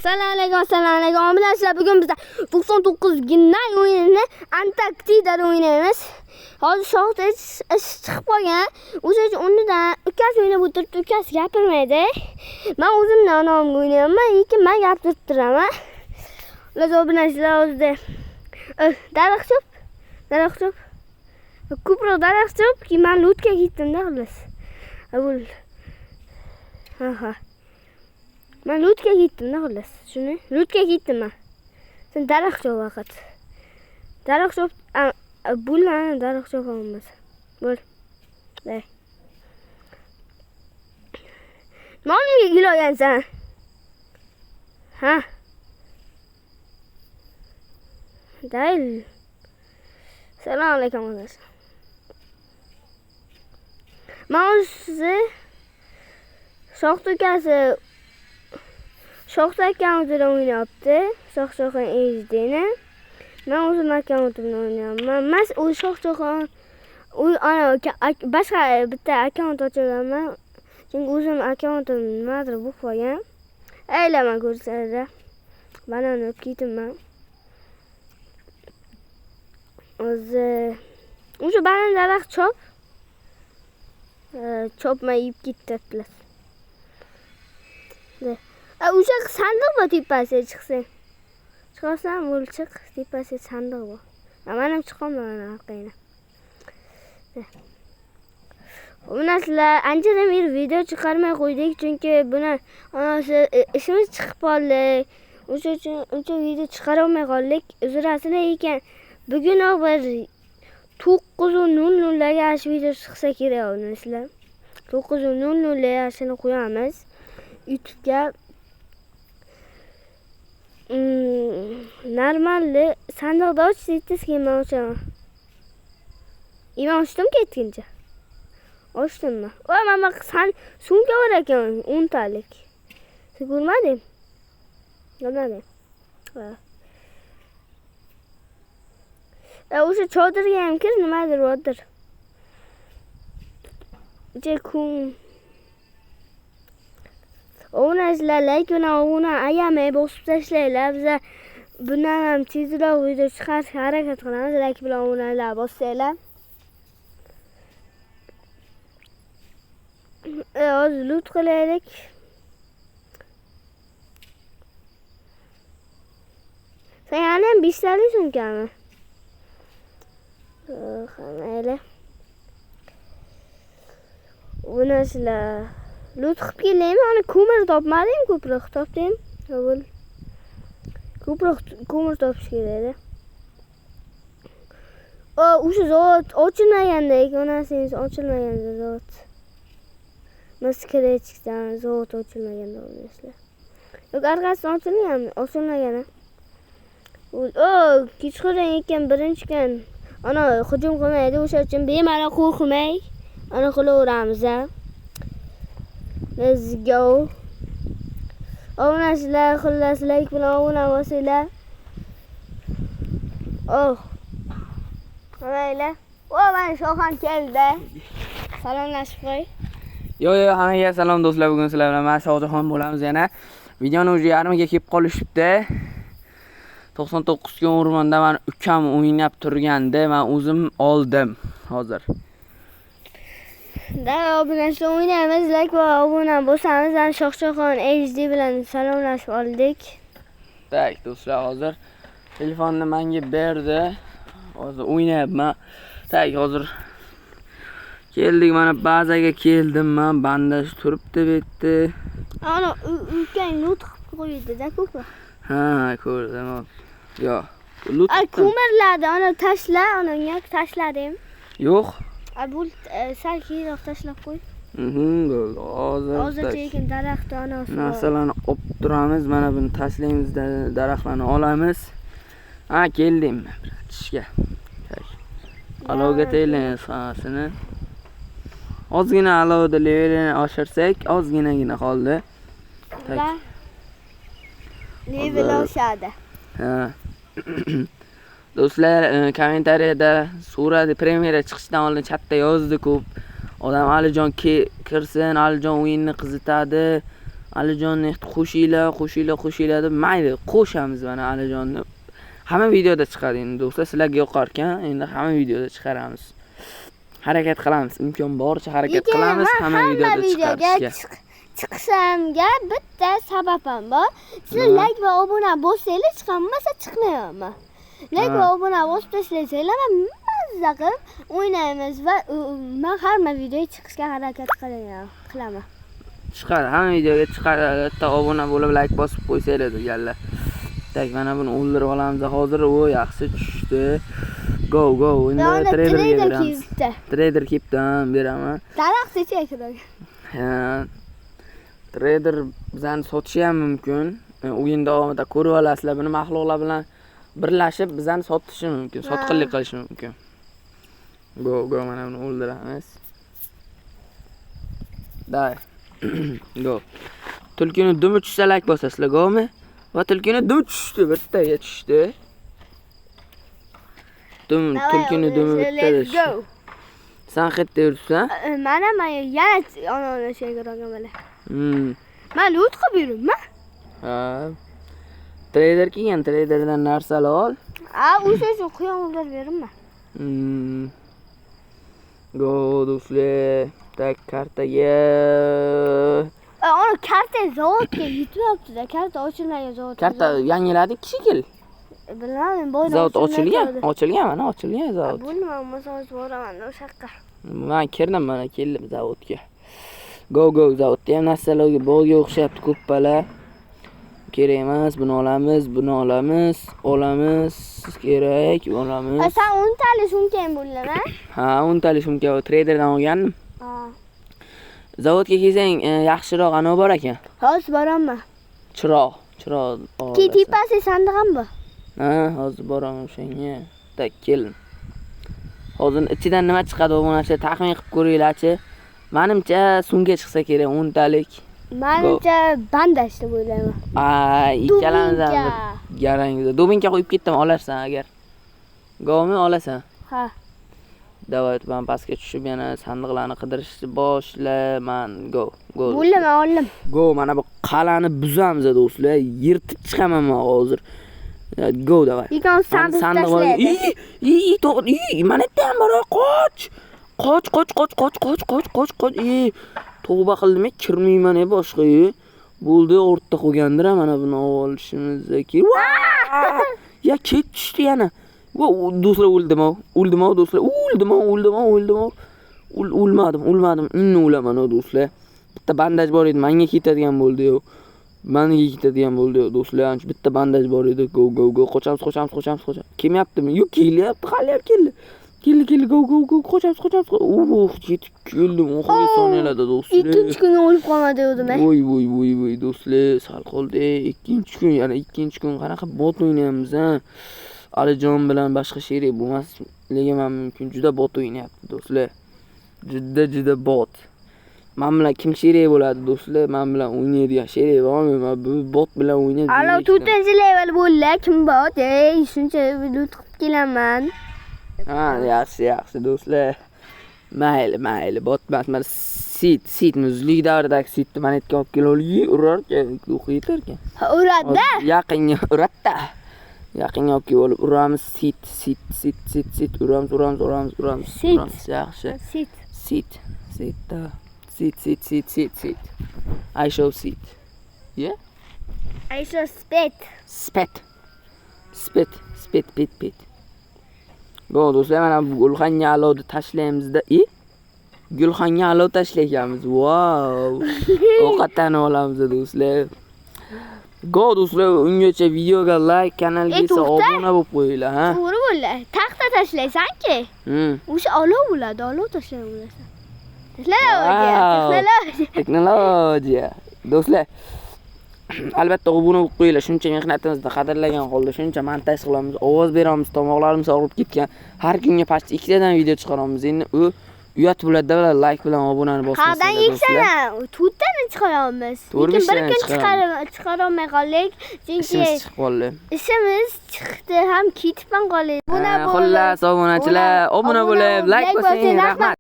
Assalomu alaykum. Bilasizlar, bugun biz 99 ginay o'yinini Antarktidada o'ynaymiz. Hozir shoxda ish chiqib qolgan. O'sha uchun undan ukasi o'ynab o'tiribdi, ukasi gapirmaydi. Men o'zimdan onamga o'ynayman, lekin men gapirib turaman. Ular bilasizlar, o'zida daraxt ko'proq daraxt chopki, men lutga ketdim-da, xolos. Ha. Men lutga ketdim-da, xolos. Shuni lutga ketdim men. Sen daraxt chop faqat. Daraxt chop, bularni daraxt chopamiz. Bo'l. Day. Nimaga gilogansan? Ha. Dayl. Assalomu alaykum arkadaşlar. Men size Shoxda akkauntida o'ynayapti. Shoxcho'xon HD'ni. Men o'zim akkauntimda o'ynayapman. Men u Shoxcho'xon boshqa bitta akkaunt ochaman. Chunki o'zim akkauntim nimadir bo'lib qolgan. Aylaman ko'rsatadi. Mana uni ketibman. O'sha banan daraxt chopmay yeb ketibdilar. O'sha sandiq bor tepasiga chiqsang. Chiqasan, bo'l chiq, tepasiga sandiq bor. Men ham chiqaman orqaga. Bunasizlar anchadan beri video chiqarmay qo'ydik, chunki buni ishimiz chiqib qoldi. O'sha uchun uncha video chiqara olmay qoldik. Uzrasizlar ekan. Bugun bir 9:00 ga video chiqsa kerak o'ynasizlar. 9:00 ga shuni qo'yamiz YouTube'ga. Normalde sandiqda ochsangiz keyin men ochaman. Men ochdim ketguncha. Ochdimmi? Mana sumka bor ekan 10 talik. Siz ko'rmading? Ko'rmadim. O'sha chodirga ham kir, nimadir bordir. Kun. O'ynasizlar, like bilan obuna ayamay bosib tashlanglar. Biz bundan ham tezroq video chiqarishga harakat qilamiz. Like bilan obunalar bossanglar. Hozir loot qilaylik. Sen ham 5 talik sumkami? Mayli. O'ynasizlar. Loot qilib kelaymi? Ana ko'mir topmadim, ko'proq topdim. Bo'l. Ko'proq ko'mir topish kerak-da. O'sha zot ochilmaganda, ekanasiz ochilmaganda zot. Maskeretdan zot ochilmaganda o'ynasizlar. Yo'q, orqasidan ochilmagan. Kechqurun ekan, birinchi kun. Ana hujum qilmaydi, o'sha uchun bemalol qo'rqmay, ana qilaveramiz. Let's go. Obunachilar, xullas like bilan obuna bo'lsanglar. Mayli. Mana shoxam keldi. Salomlashib qo'y. Yo, hammaga salom do'stlar. Bugun sizlar bilan men Shoxjoxon bo'lamiz yana. Videoni o'zi yarmiga kelib qolishibdi. 99 kun o'rmonda men ukam o'ynab turganda men o'zim oldim hozir. Obunachilar o'ynaymiz, like va obuna bo'lsangiz, ana Shoxjoxon HD bilan salomlashib oldik. Tak, do'stlar, hozir telefonni menga berdi. Hozir o'ynayapman. Tak, hozir keldik, mana bazaga keldim men. Bandaj turibdi bu yerda. Ana ukang loot qilib qo'ydi-da, ko'p. Ha, ko'rdim. Yo, loot. Ko'mirlarni ana tashla, onanga tashladim. Yo'q. Bu sal keyinroq tashlab qo'y. Hozir lekin daraxt anasi. Narsalarni olib turamiz. Mana buni tashlaymiz, daraxtlarni olamiz. Ha, keldim tishga. Alovga tayinlaymiz hammasini. Ozgina alovda levelini oshirsak, ozginagina qoldi. Level oshadi. Ha. Do'stlar, kommentariyada surati premyera chiqishdan oldin chatda yozdi ko'p. Odam Alijon kirsin, Alijon o'yinni qizitadi. Alijonni qo'shinglar deb mayli, qo'shamiz mana Alijonni. Hamma videoda chiqadi endi do'stlar, sizlarga yoqar ekan, endi hamma videoda chiqaramiz. Harakat qilamiz, imkon boricha harakat qilamiz hamma videoda chiqarishga. Chiqsamga bitta sababim bor. Sizlar like va obuna bo'lsangiz chiqamasa chiqmayman. Like va obuna bosib tashlaysanglar mazza qilib o'ynaymiz va men hamma videoga chiqishga harakat qilaman. Chiqadi, hamma videoga chiqadi. Bitta obuna bo'lib like bosib qo'ysanglar deganlar. Tak mana buni o'ldirib olamiz hozir. O yaxshi tushdi. Go. Endi traderga beramiz. Trader kelibdi, beraman. Daraxtgacha kiradi. Ha. Trader bizani sotishi ham mumkin. O'yin davomida ko'rib olasizlar, buni mahluqlar bilan birlashib bizani sotishi mumkin, sotqinlik qilishi mumkin. Go mana buni o'ldiramiz. Day. Go. Tulkini dumi tushsa like bosasizlar, go'mi? Va tulkini dumi tushdi, bittaga tushdi. Tulkini dumi bittaga tushdi. Sen qayerda yuribsan? Mana yana onalashga kiraman mana. Men loot qilib yuribman. Ha. Trader kelgan, traderdan narsalar ol. O'sha quyonlar beribman. Go do'stlar, tak kartaga. Ona karta zavodga yetyapti-da, karta ochilmagan zavod. Karta yangiladik shekil. Bilaman, boyda zavod ochilgan mana, ochilgan zavod. Bilmadim, masoz boraman o'sha yoqqa. Men kirdim, mana keldim zavodga. Go zavodda ham narsalarga bog'ga o'xshayapti ko'ppalar. Kerak emas, buni olamiz, kerak, olamiz. Sen 10 tali sumkang bo'ldimi? Ha, 10 tali sumka traderdan olgandim. Ha. Zavodga kelsang, yaxshiroq ana bor ekan. Hozir boraman. Chiroq ol. Tepasi sandiq ham bor. Ha, hozir boraman o'shanga. Tak keling. Hozir ichidan nima chiqadi obunachilar taxmin qilib ko'ringlarchi. Menimcha sumka chiqsa kerak 10 talik. Menimcha bandaj deb o'ylayman. Ikkalamiz ham garangizda. Dobinka qo'yib ketdim, olarsan agar. Go'mi olasan? Ha. Davlat men pastga tushib yana sandiqlarni qidirishni boshlaman. Go. Bo'laman, oldim. Go, mana bu qal'ani buzamiz do'stlar. Yirtib chiqaman men hozir. Go davay. Ikon sandiq tashlaydi. To'g'ri. Mana yerda ham bor, qoch. Tavba qildim, kirmayman boshqa. Bo'ldi, o'rta qo'ygandir mana buni olishimizga. Ya ket tushdi yana. Do'stlar o'ldim do'stlar. O'lmadim. Inni o'laman do'stlar. Bitta bandaj bor edi, menga ketadigan bo'ldi do'stlar. Bitta bandaj bor edi. Go. Qochamiz. Kelmayaptimi? Yo'q, kelyapti, hali ham keldi. Keldi, go. Qochamiz. Yetib keldim. Oxirgi soniyalarda do'stlar. 2-kunga o'lib qolmadi dedim. Voy do'stlar, sal qoldi. 2-kun, yana 2-kun qanaqa bot o'ynayapmiz, ha? Alijon bilan boshqa sherik bo'lmasligi mumkin. Juda bot o'ynayapti do'stlar. Juda bot. Men bilan kim sherik bo'ladi do'stlar? Men bilan o'ynaydigan sherik bormi? Men bu bot bilan o'ynayman. 4-level bo'ldi, kim bot? Shuncha loot qilib kelaman. Ha, yaxshi do'stlar. Mayli, bot emas, mana sit muzlik davridagi sitni mana yerga olib kelolib urar o'qiyitarkan. Ha, uradi. Yaqinga uratda. Yaqinga olib kelib uramiz. Sit uramiz. Yaxshi. Sit. I show sit. Yeah? I show spit. Spit. Go do'stlar, mana bu gulxanga alovni tashlaymiz-da. Gulxanga alov tashlayapmiz. Wow! Ovqatlanib olamiz do'stlar. Go do'stlar, ungacha videoga like, kanalga esa obuna bo'lib qo'yinglar, ha? To'g'ri bo'ldi. Taxta tashlaysan-ki. O'sha olov bo'ladi, olov tashlay olasan. Texnologiya. Do'stlar, albatta obuna bo'lib qo'yinglar. Shuncha mehnatimizni qadrlagan holda shuncha montaj qilamiz, ovoz beramiz, tomoqlarimiz og'rib ketgan. Har kunga past 2 tadan video chiqaramiz. Endi uyat bo'ladi-da, like bilan obunani bosmasanglar do'stlar. Qanday yeksana? 4 tani chiqaramiz. Lekin bir kun chiqarolmay qoldik. Chunki ishimiz chiqdi, ham ketib ham qoldik. Xullas, obunachilar, obuna bo'lib, like bosing, rahmat.